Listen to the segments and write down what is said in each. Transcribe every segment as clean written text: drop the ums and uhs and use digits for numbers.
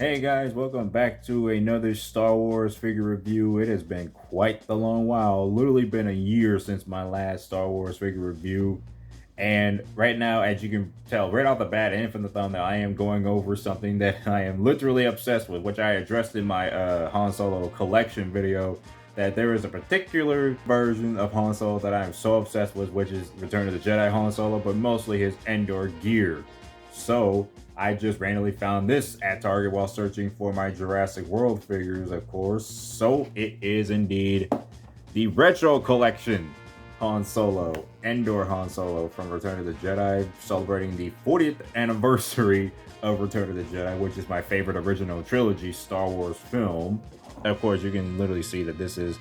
Hey guys, welcome back to another Star Wars figure review. It has been quite the long while, literally been a year since my last Star Wars figure review. And right now, as you can tell right off the bat and from the thumbnail, I am going over something that I am literally obsessed with, which I addressed in my Han Solo collection video, that there is a particular version of Han Solo that I am so obsessed with, which is Return of the Jedi Han Solo, but mostly his Endor gear. So I just randomly found this at Target while searching for my Jurassic World figures, of course. So it is indeed the Retro Collection Han Solo, Endor Han Solo from Return of the Jedi, celebrating the 40th anniversary of Return of the Jedi, which is my favorite original trilogy Star Wars film. Of course, you can literally see that this is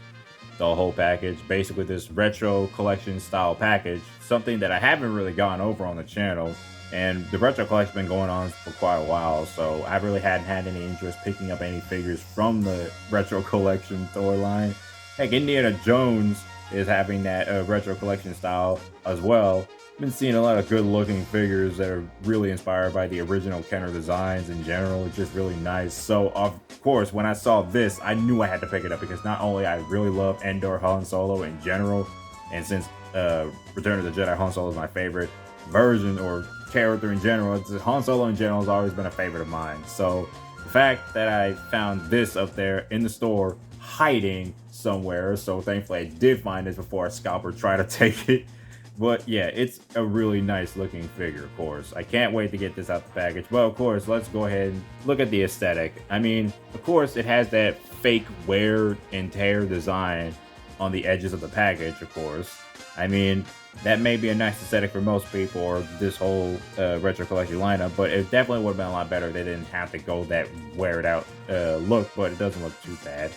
the whole package, basically this retro collection style package, something that I haven't really gone over on the channel. And the retro collection's been going on for quite a while, so I really hadn't had any interest picking up any figures from the retro collection Thor line. Heck, Indiana Jones is having that retro collection style as well. Been seeing a lot of good looking figures that are really inspired by the original Kenner designs in general. It's just really nice. So of course, when I saw this, I knew I had to pick it up because not only I really love Endor Han Solo in general, and since Return of the Jedi Han Solo is my favorite version or character in general, Han Solo in general has always been a favorite of mine. So the fact that I found this up there in the store hiding somewhere, so thankfully I did find this before a scalper tried to take it. But yeah, it's a really nice looking figure, of course. I can't wait to get this out the package. Well, of course, let's go ahead and look at the aesthetic. I mean, of course, it has that fake wear and tear design on the edges of the package, of course. I mean, that may be a nice aesthetic for most people or this whole retro collection lineup, but it definitely would have been a lot better if they didn't have to go that wear out look, but it doesn't look too bad.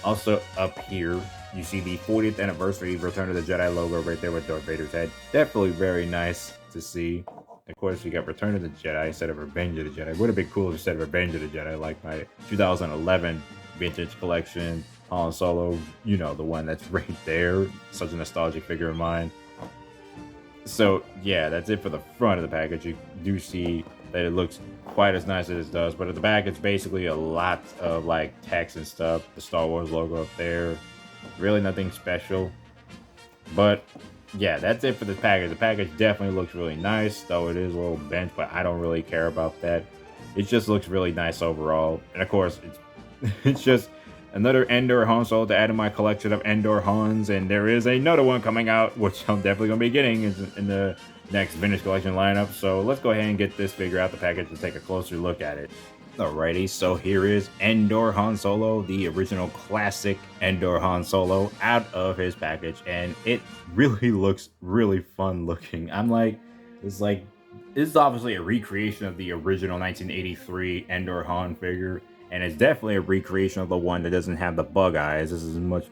Also up here, you see the 40th anniversary Return of the Jedi logo right there with Darth Vader's head. Definitely very nice to see. Of course, you got Return of the Jedi instead of Revenge of the Jedi. Would have been cool if instead of Revenge of the Jedi, like my 2011 vintage collection Han Solo, you know, the one that's right there. Such a nostalgic figure of mine. So yeah, that's it for the front of the package. You do see that it looks quite as nice as it does, but at the back it's basically a lot of like text and stuff. The Star Wars logo up there, really nothing special. But yeah, that's it for this package. The package definitely looks really nice, though it is a little bent, but I don't really care about that. It just looks really nice overall, and of course it's it's just another Endor Han Solo to add to my collection of Endor Hans, and there is another one coming out, which I'm definitely going to be getting in the next vintage collection lineup. So let's go ahead and get this figure out the package and take a closer look at it. Alrighty, so here is Endor Han Solo, the original classic Endor Han Solo, out of his package, and it really looks really fun looking. It's like, this is obviously a recreation of the original 1983 Endor Han figure, and it's definitely a recreation of the one that doesn't have the bug eyes. This is much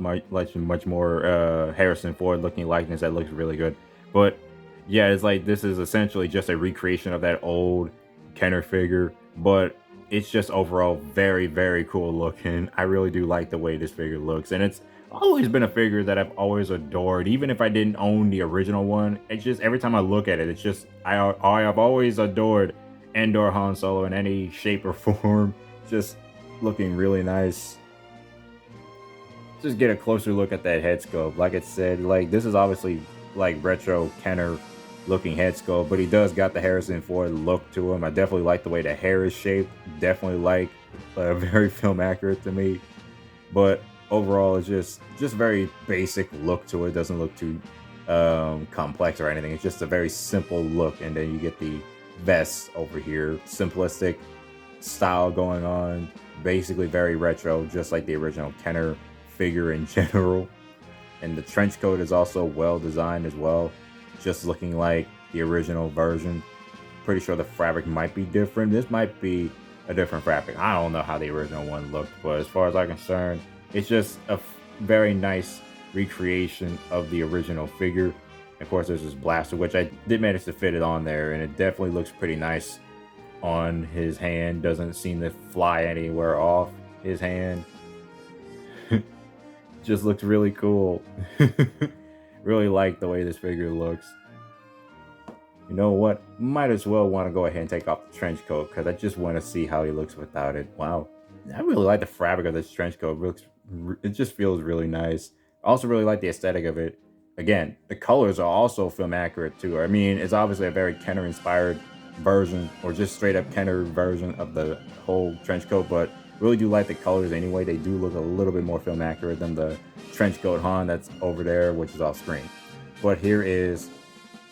more Harrison Ford looking likeness that looks really good. But yeah, it's like this is essentially just a recreation of that old Kenner figure, but it's just overall very cool looking. I really do like the way this figure looks, and it's always been a figure that I've always adored. Even if I didn't own the original one, it's just every time I look at it, it's just I have always adored Endor Han Solo in any shape or form. Just looking really nice. Just get a closer look at that head sculpt. Like I said, like this is obviously like retro Kenner looking head sculpt, but he does got the Harrison Ford look to him. I definitely like the way the hair is shaped. Definitely like very film accurate to me. But overall, it's just very basic look to it. Doesn't look too complex or anything. It's just a very simple look, and then you get the vest over here, simplistic style going on, basically very retro, just like the original Kenner figure in general. And the trench coat is also well designed as well, just looking like the original version. Pretty sure the fabric might be different. This might be a different fabric. I don't know how the original one looked, but as far as I'm concerned, it's just a very nice recreation of the original figure. Of course, there's this blaster, which I did manage to fit it on there, and it definitely looks pretty nice on his hand. Doesn't seem to fly anywhere off his hand. Just looks really cool. Really like the way this figure looks. you know what? Might as well want to go ahead and take off the trench coat because I just want to see how he looks without it. Wow, I really like the fabric of this trench coat. It just feels really nice. I also really like the aesthetic of it. Again, the colors are also film accurate too. I mean, it's obviously a very Kenner inspired version, or just straight up Kenner version of the whole trench coat, but really do like the colors anyway. They do look a little bit more film accurate than the trench coat Han that's over there, which is off screen. But here is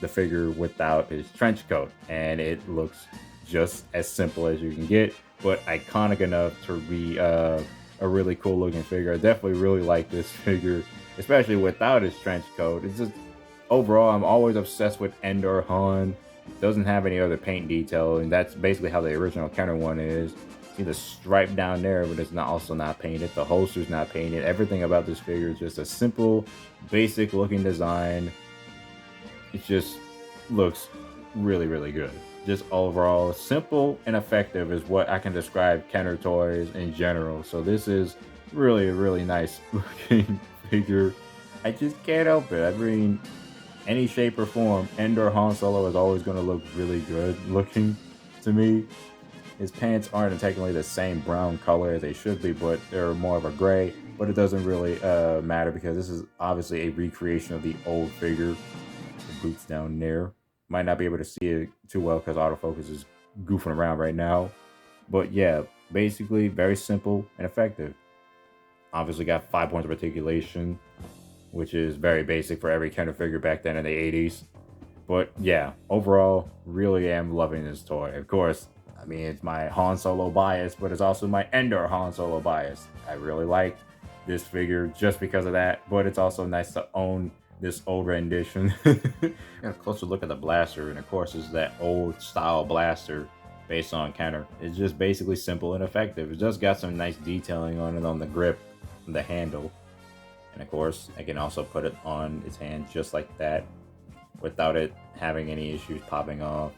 the figure without his trench coat, and it looks just as simple as you can get, but iconic enough to be a really cool looking figure. I definitely really like this figure, especially without his trench coat. It's just overall, I'm always obsessed with Endor Han. Doesn't have any other paint detail, and that's basically how the original Kenner one is. See the stripe down there, but it's not also not painted. The holster's not painted. Everything about this figure is just a simple, basic looking design. It just looks really, really good. Just overall, simple and effective is what I can describe Kenner toys in general. So this is really, a really nice looking figure. I just can't help it. I mean, any shape or form, Endor Han Solo is always going to look really good looking to me. His pants aren't technically the same brown color as they should be, but they're more of a gray. But it doesn't really matter because this is obviously a recreation of the old figure. The boots down there. Might not be able to see it too well because autofocus is goofing around right now. But yeah, basically very simple and effective. Obviously got 5 points of articulation, which is very basic for every Kenner figure back then in the 80s. But yeah, overall, really am loving this toy. Of course, I mean, it's my Han Solo bias, but it's also my Endor Han Solo bias. I really like this figure just because of that, but it's also nice to own this old rendition. Got a closer look at the blaster, and of course, it's that old style blaster based on Kenner. It's just basically simple and effective. It just got some nice detailing on it on the grip, the handle. And of course, I can also put it on its hand just like that without it having any issues popping off.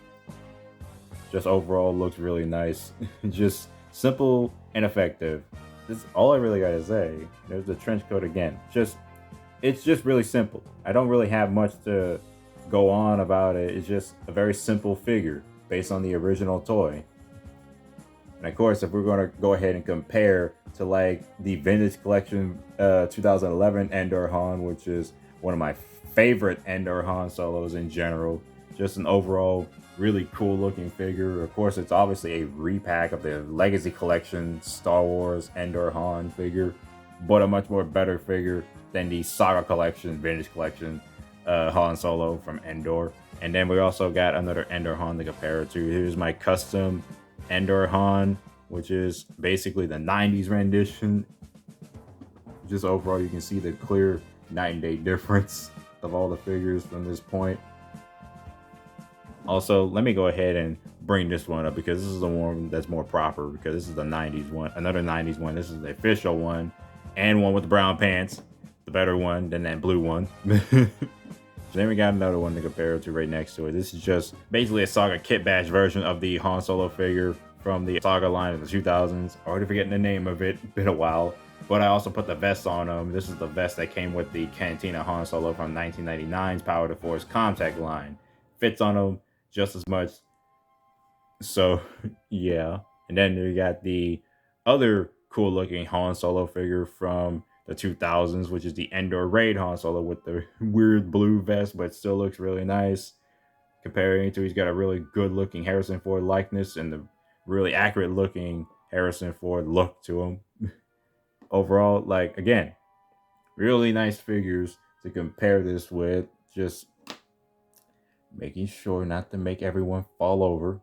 Just overall looks really nice. Just simple and effective. That's all I really gotta say. There's the trench coat again. It's just really simple. I don't really have much to go on about it. It's just a very simple figure based on the original toy. And of course, if we're going to go ahead and compare to like the vintage collection 2011 Endor Han, which is one of my favorite Endor Han Solos in general, just an overall really cool looking figure. Of course, it's obviously a repack of the Legacy Collection Star Wars Endor Han figure, but a much more better figure than the Saga Collection, Vintage Collection Han Solo from Endor. And then we also got another Endor Han to compare it to. Here's my custom Endor Han, which is basically the 90s rendition. Just overall, you can see the clear night and day difference of all the figures from this point. Also, let me go ahead and bring this one up because this is the one that's more proper, because this is the 90s one, another 90s one. This is the official one, and one with the brown pants, the better one than that blue one. Then we got another one to compare it to right next to it. This is just basically a Saga Kit Bash version of the Han Solo figure from the Saga line of the 2000s. Already forgetting the name of it, been a while. But I also put the vest on them. This is the vest that came with the Cantina Han Solo from 1999's Power to Force Comtech line. Fits on them just as much. So, yeah. And then we got the other cool looking Han Solo figure from the 2000s, which is the Endor Raid Han Solo with the weird blue vest, but still looks really nice. Comparing it to, he's got a really good looking Harrison Ford likeness and the really accurate looking Harrison Ford look to him. Overall, like, again, really nice figures to compare this with. Just making sure not to make everyone fall over.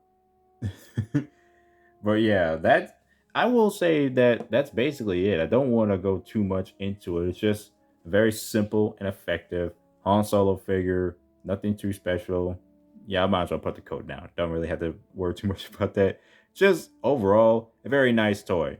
But yeah, that I will say that that's basically it. I don't want to go too much into it. It's just very simple and effective Han Solo figure. Nothing too special. Yeah, I might as well put the coat down. Don't really have to worry too much about that. Just overall, a very nice toy.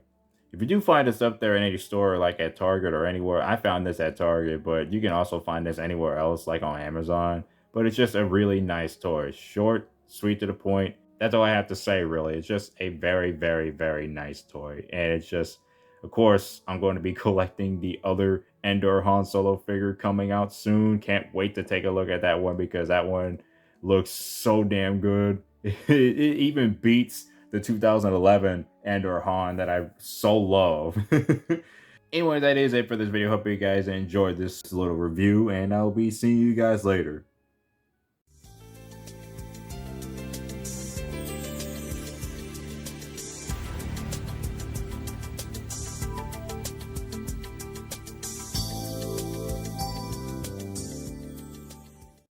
If you do find this up there in any store, like at Target or anywhere, I found this at Target, but you can also find this anywhere else, like on Amazon. But it's just a really nice toy. Short, sweet to the point. That's all I have to say, really. It's just a very, very, very nice toy. And it's just, of course, I'm going to be collecting the other Endor Han Solo figure coming out soon. Can't wait to take a look at that one because that one looks so damn good. It even beats the 2011 Endor Han that I so love. Anyway, that is it for this video. Hope you guys enjoyed this little review, and I'll be seeing you guys later.